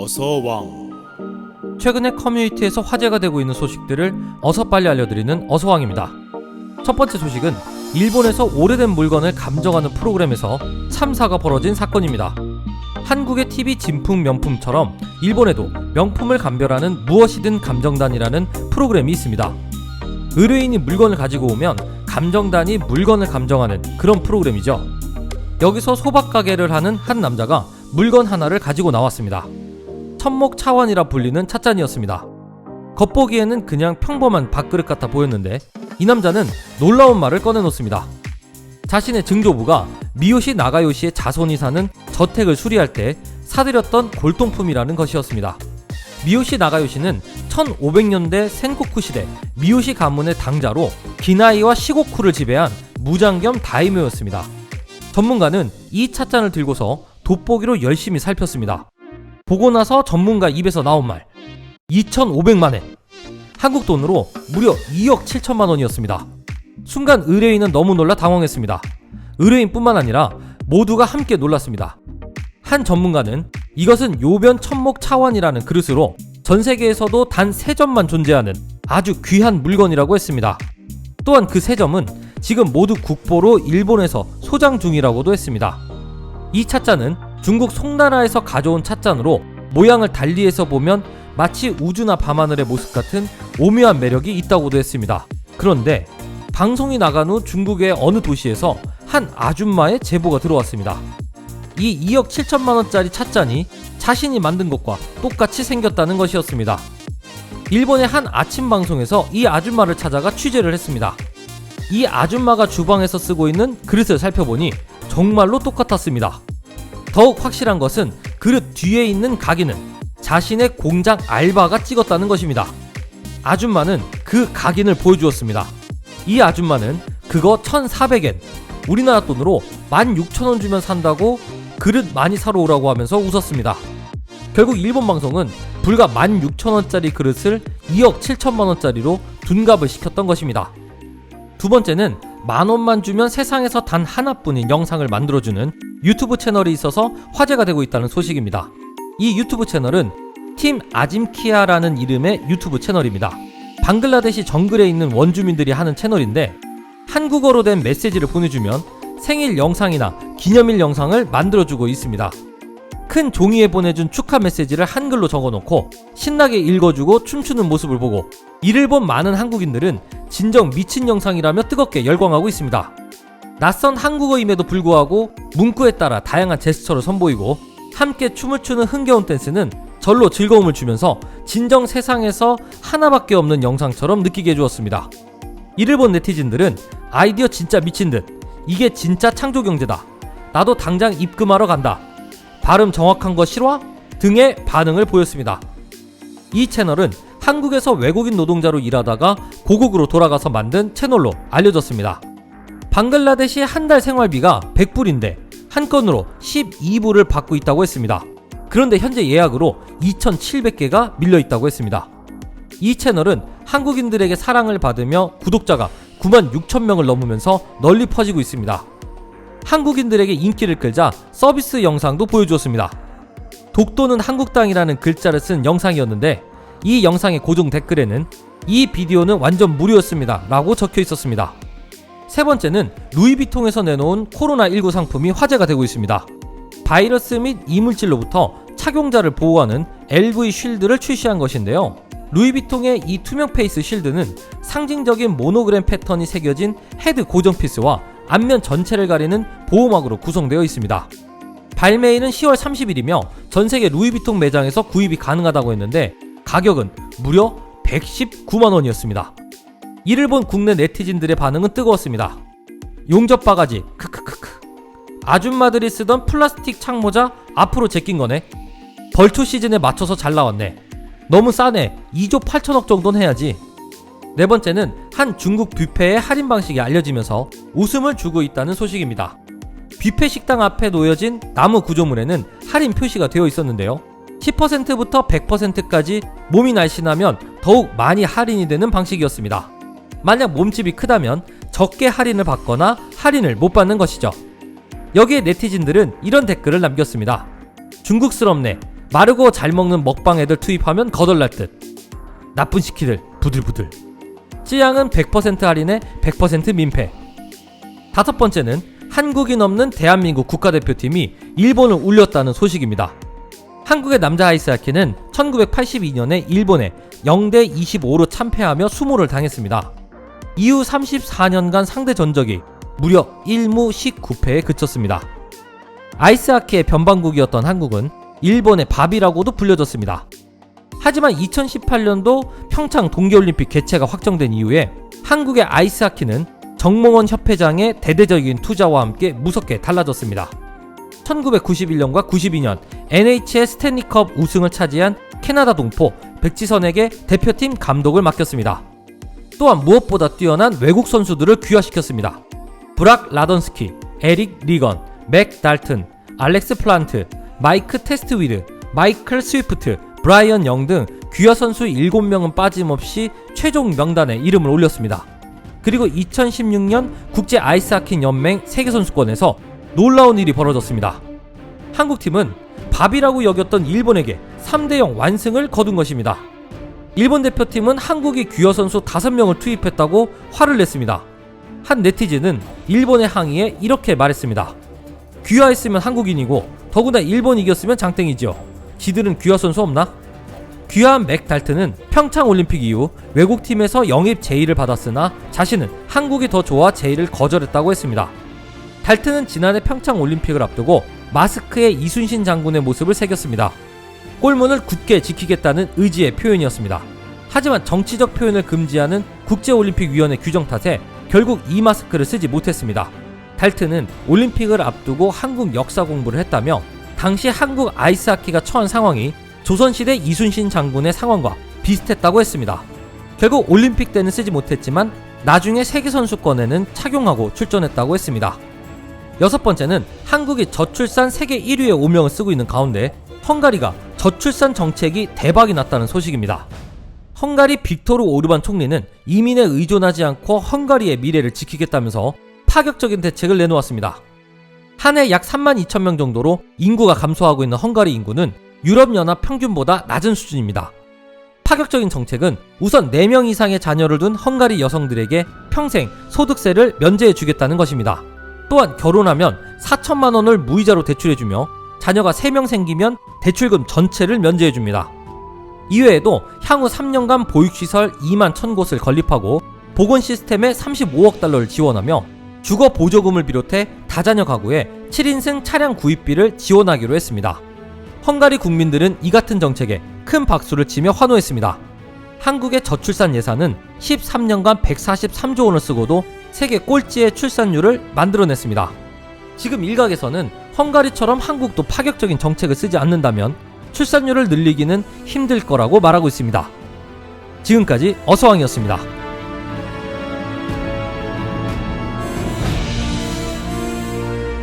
어서왕. 최근에 커뮤니티에서 화제가 되고 있는 소식들을 어서 빨리 알려드리는 어서왕입니다. 첫 번째 소식은 일본에서 오래된 물건을 감정하는 프로그램에서 참사가 벌어진 사건입니다. 한국의 TV 진품 명품처럼 일본에도 명품을 감별하는 무엇이든 감정단이라는 프로그램이 있습니다. 의뢰인이 물건을 가지고 오면 감정단이 물건을 감정하는 그런 프로그램이죠. 여기서 소박가게를 하는 한 남자가 물건 하나를 가지고 나왔습니다. 천목차원이라 불리는 찻잔이었습니다. 겉보기에는 그냥 평범한 밥그릇 같아 보였는데 이 남자는 놀라운 말을 꺼내놓습니다. 자신의 증조부가 미요시 나가요시의 자손이 사는 저택을 수리할 때 사들였던 골동품이라는 것이었습니다. 미요시 나가요시는 1500년대 센고쿠 시대 미요시 가문의 당자로 기나이와 시고쿠를 지배한 무장 겸 다이묘였습니다. 전문가는 이 찻잔을 들고서 돋보기로 열심히 살폈습니다. 보고 나서 전문가 입에서 나온 말 2,500만엔, 한국 돈으로 무려 2억 7천만 원이었습니다. 순간 의뢰인은 너무 놀라 당황했습니다. 의뢰인뿐만 아니라 모두가 함께 놀랐습니다. 한 전문가는 이것은 요변 천목 차원이라는 그릇으로 전 세계에서도 단 3점만 존재하는 아주 귀한 물건이라고 했습니다. 또한 그 3점은 지금 모두 국보로 일본에서 소장 중이라고도 했습니다. 이 찻잔은 중국 송나라에서 가져온 찻잔으로 모양을 달리해서 보면 마치 우주나 밤하늘의 모습 같은 오묘한 매력이 있다고도 했습니다. 그런데 방송이 나간 후 중국의 어느 도시에서 한 아줌마의 제보가 들어왔습니다. 이 2억 7천만 원짜리 찻잔이 자신이 만든 것과 똑같이 생겼다는 것이었습니다. 일본의 한 아침 방송에서 이 아줌마를 찾아가 취재를 했습니다. 이 아줌마가 주방에서 쓰고 있는 그릇을 살펴보니 정말로 똑같았습니다. 더욱 확실한 것은 그릇 뒤에 있는 각인은 자신의 공장 알바가 찍었다는 것입니다. 아줌마는 그 각인을 보여주었습니다. 이 아줌마는 그거 1,400엔, 우리나라 돈으로 16,000원 주면 산다고 그릇 많이 사러 오라고 하면서 웃었습니다. 결국 일본 방송은 불과 16,000원짜리 그릇을 2억 7천만 원짜리로 둔갑을 시켰던 것입니다. 두 번째는 10,000원만 주면 세상에서 단 하나뿐인 영상을 만들어주는 유튜브 채널이 있어서 화제가 되고 있다는 소식입니다. 이 유튜브 채널은 팀 아짐키아라는 이름의 유튜브 채널입니다. 방글라데시 정글에 있는 원주민들이 하는 채널인데 한국어로 된 메시지를 보내주면 생일 영상이나 기념일 영상을 만들어주고 있습니다. 큰 종이에 보내준 축하 메시지를 한글로 적어놓고 신나게 읽어주고 춤추는 모습을 보고 이를 본 많은 한국인들은 진정 미친 영상이라며 뜨겁게 열광하고 있습니다. 낯선 한국어임에도 불구하고 문구에 따라 다양한 제스처를 선보이고 함께 춤을 추는 흥겨운 댄스는 절로 즐거움을 주면서 진정 세상에서 하나밖에 없는 영상처럼 느끼게 해주었습니다. 이를 본 네티즌들은 아이디어 진짜 미친 듯, 이게 진짜 창조경제다, 나도 당장 입금하러 간다, 발음 정확한 거 실화? 등의 반응을 보였습니다. 이 채널은 한국에서 외국인 노동자로 일하다가 고국으로 돌아가서 만든 채널로 알려졌습니다. 방글라데시 한 달 생활비가 100불인데 한 건으로 12불을 받고 있다고 했습니다. 그런데 현재 예약으로 2,700개가 밀려있다고 했습니다. 이 채널은 한국인들에게 사랑을 받으며 구독자가 96,000명을 넘으면서 널리 퍼지고 있습니다. 한국인들에게 인기를 끌자 서비스 영상도 보여주었습니다. 독도는 한국땅이라는 글자를 쓴 영상이었는데 이 영상의 고정 댓글에는 이 비디오는 완전 무료였습니다 라고 적혀 있었습니다. 세 번째는 루이비통에서 내놓은 코로나19 상품이 화제가 되고 있습니다. 바이러스 및 이물질로부터 착용자를 보호하는 LV 쉴드를 출시한 것인데요. 루이비통의 이 투명 페이스 쉴드는 상징적인 모노그램 패턴이 새겨진 헤드 고정 피스와 앞면 전체를 가리는 보호막으로 구성되어 있습니다. 발매일은 10월 30일이며 전세계 루이비통 매장에서 구입이 가능하다고 했는데 가격은 무려 119만 원이었습니다. 이를 본 국내 네티즌들의 반응은 뜨거웠습니다. 용접 바가지 크크크크, 아줌마들이 쓰던 플라스틱 창모자 앞으로 제낀 거네, 벌초 시즌에 맞춰서 잘 나왔네, 너무 싸네, 2조 8천억 정도는 해야지. 네 번째는 한 중국 뷔페의 할인 방식이 알려지면서 웃음을 주고 있다는 소식입니다. 뷔페 식당 앞에 놓여진 나무 구조물에는 할인 표시가 되어 있었는데요. 10%부터 100%까지 몸이 날씬하면 더욱 많이 할인이 되는 방식이었습니다. 만약 몸집이 크다면 적게 할인을 받거나 할인을 못 받는 것이죠. 여기에 네티즌들은 이런 댓글을 남겼습니다. 중국스럽네, 마르고 잘 먹는 먹방 애들 투입하면 거덜날 듯. 나쁜 시키들 부들부들. 찌양은 100% 할인에 100% 민폐. 다섯 번째는 한국인 없는 대한민국 국가대표팀이 일본을 울렸다는 소식입니다. 한국의 남자 아이스하키는 1982년에 일본에 0대 25로 참패하며 수모를 당했습니다. 이후 34년간 상대 전적이 무려 1무 19패에 그쳤습니다. 아이스하키의 변방국이었던 한국은 일본의 밥이라고도 불려졌습니다. 하지만 2018년도 평창 동계올림픽 개최가 확정된 이후에 한국의 아이스하키는 정몽원 협회장의 대대적인 투자와 함께 무섭게 달라졌습니다. 1991년과 92년 NH의 스탠리컵 우승을 차지한 캐나다 동포 백지선에게 대표팀 감독을 맡겼습니다. 또한 무엇보다 뛰어난 외국 선수들을 귀화시켰습니다. 브락 라던스키, 에릭 리건, 맥 달튼, 알렉스 플란트, 마이크 테스트위드, 마이클 스위프트, 브라이언 영 등 귀화 선수 7명은 빠짐없이 최종 명단에 이름을 올렸습니다. 그리고 2016년 국제 아이스하키 연맹 세계선수권에서 놀라운 일이 벌어졌습니다. 한국팀은 밥이라고 여겼던 일본에게 3대0 완승을 거둔 것입니다. 일본 대표팀은 한국이 귀화 선수 5명을 투입했다고 화를 냈습니다. 한 네티즌은 일본의 항의에 이렇게 말했습니다. 귀화했으면 한국인이고 더구나 일본 이겼으면 장땡이죠. 지들은 귀화 선수 없나? 귀화한 맥 달튼은 평창 올림픽 이후 외국팀에서 영입 제의를 받았으나 자신은 한국이 더 좋아 제의를 거절했다고 했습니다. 달튼은 지난해 평창 올림픽을 앞두고 마스크에 이순신 장군의 모습을 새겼습니다. 골문을 굳게 지키겠다는 의지의 표현이었습니다. 하지만 정치적 표현을 금지하는 국제올림픽위원회 규정 탓에 결국 이 마스크를 쓰지 못했습니다. 달튼은 올림픽을 앞두고 한국 역사 공부를 했다며 당시 한국 아이스하키가 처한 상황이 조선시대 이순신 장군의 상황과 비슷했다고 했습니다. 결국 올림픽 때는 쓰지 못했지만 나중에 세계선수권에는 착용하고 출전했다고 했습니다. 여섯 번째는 한국이 저출산 세계 1위의 오명을 쓰고 있는 가운데 헝가리가 저출산 정책이 대박이 났다는 소식입니다. 헝가리 빅토르 오르반 총리는 이민에 의존하지 않고 헝가리의 미래를 지키겠다면서 파격적인 대책을 내놓았습니다. 한 해 약 3만 2천 명 정도로 인구가 감소하고 있는 헝가리 인구는 유럽연합 평균보다 낮은 수준입니다. 파격적인 정책은 우선 4명 이상의 자녀를 둔 헝가리 여성들에게 평생 소득세를 면제해 주겠다는 것입니다. 또한 결혼하면 4천만 원을 무이자로 대출해주며 자녀가 3명 생기면 대출금 전체를 면제해줍니다. 이외에도 향후 3년간 보육시설 2만 1,000곳을 건립하고 보건 시스템에 35억 달러를 지원하며 주거 보조금을 비롯해 다자녀 가구에 7인승 차량 구입비를 지원하기로 했습니다. 헝가리 국민들은 이 같은 정책에 큰 박수를 치며 환호했습니다. 한국의 저출산 예산은 13년간 143조 원을 쓰고도 세계 꼴찌의 출산율을 만들어냈습니다. 지금 일각에서는 헝가리처럼 한국도 파격적인 정책을 쓰지 않는다면 출산율을 늘리기는 힘들 거라고 말하고 있습니다. 지금까지 어서왕이었습니다.